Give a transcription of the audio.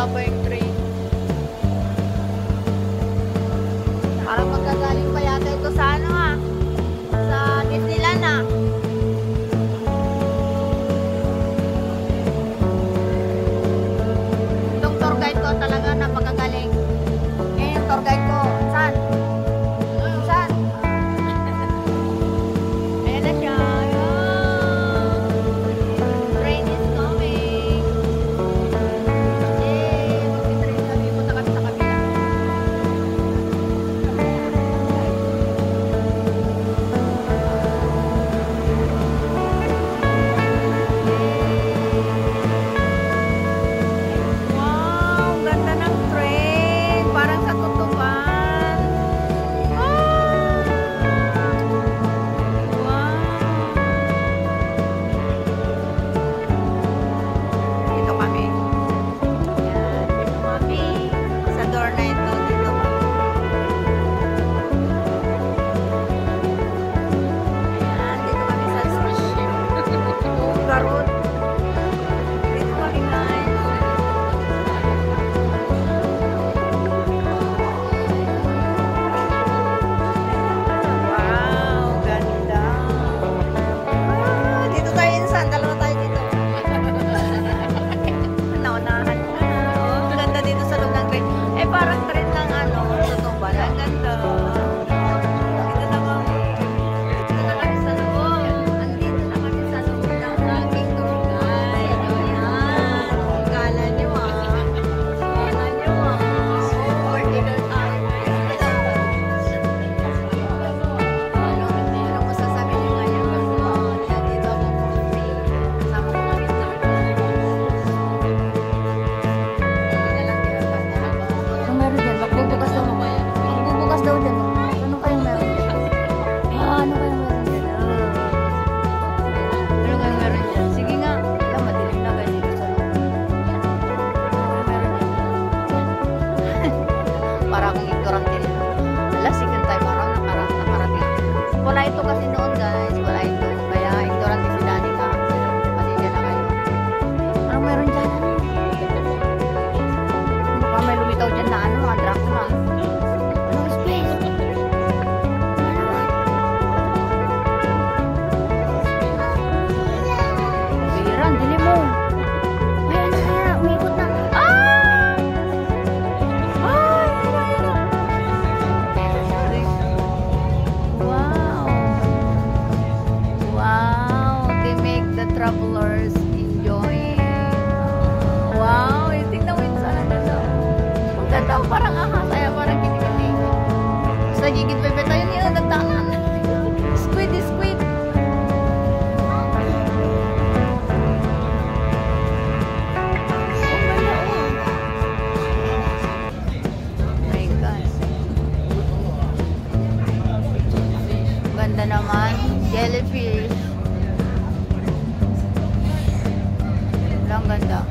wala pa yung train. Parang magkagaling pa yata ito sa ano sa Disneyland Itong tour guide ko talaga napakagaling. Yung tour guide ko, saan? Saan? Ayan na siya. Train is coming. Yay! Mag-train kami. Punta kami sa kabila. Wow! Ganda ng train. Parang sa tutupan. Wow! Dito kami. Ayan, dito kami. Sa door na ito, dito kami. Ayan, dito kami sa spaceship. Garot. Dito kami, guys. Wow, ganda. Dito tayo insan. Dalawa tayo dito. Naunahan ko na. Oh, ganda dito sa loob ng train. Parang train lang tutuban. Ang ganda. Dito na kami. Dito na kami sa loob. Andito na kami sa loob ng aking tour guide. Ayan. Kala nyo Kala nyo Oh, dito tayo. Ano masasabi niyo ngayon? Nandito ako for free. Kasama ko kami tour guide. Hindi na lang tinatanda. Anong meron dyan? Magbubukas daw. Magbubukas daw dyan. Ano kayong meron dyan? Ano kayong meron dyan? Ano kayong meron dyan? Sige nga. Wala, madilim na guys dito sa loob. Ano kayong meron dyan? Para akong ignorant din. Wala, second time araw nakarating. Wala ito kasi noon guys. Wala ito. Kaya ignorant din si Danica. Pasensya na kayo. Anong meron dyan? Baka may lumitaw dyan na Dracula. Anong space? Bira, ang dilim mo. Ayan na kaya. Umikot na. Wow. Wow. They make the travelers enjoy. Wow. Tingnan mo yun sana ganda. Ang ganda. Parang ahas. Ay, parang kinikili. Sa gigit pepe tayo niya. Nagdanan. Squid is squid. My God. Ganda naman. Jellyfish. Ang ganda.